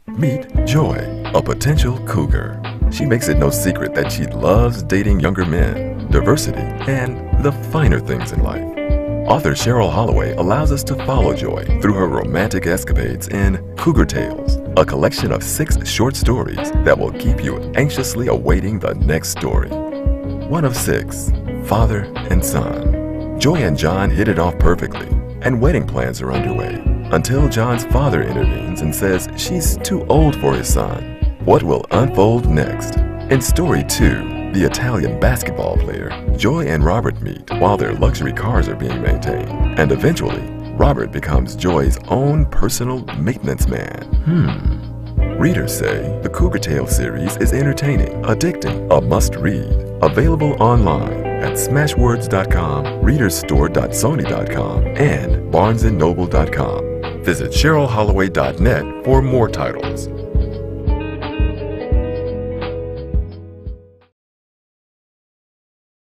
Meet Joy, a potential cougar. She makes it no secret that she loves dating younger men, diversity, and the finer things in life. Author Cheryl Holloway allows us to follow Joy through her romantic escapades in Cougar Tales, a collection of 6 short stories that will keep you anxiously awaiting the next story. One of 6, father and son. Joy and John hit it off perfectly, and wedding plans are underway, until John's father intervenes and says she's too old for his son. What will unfold next? In Story 2, the Italian basketball player, Joy and Robert meet while their luxury cars are being maintained, and eventually, Robert becomes Joy's own personal maintenance man. Readers say the Cougar Tales series is entertaining, addicting, a must-read. Available online at smashwords.com, readersstore.sony.com, and barnesandnoble.com. Visit CherylHolloway.net for more titles.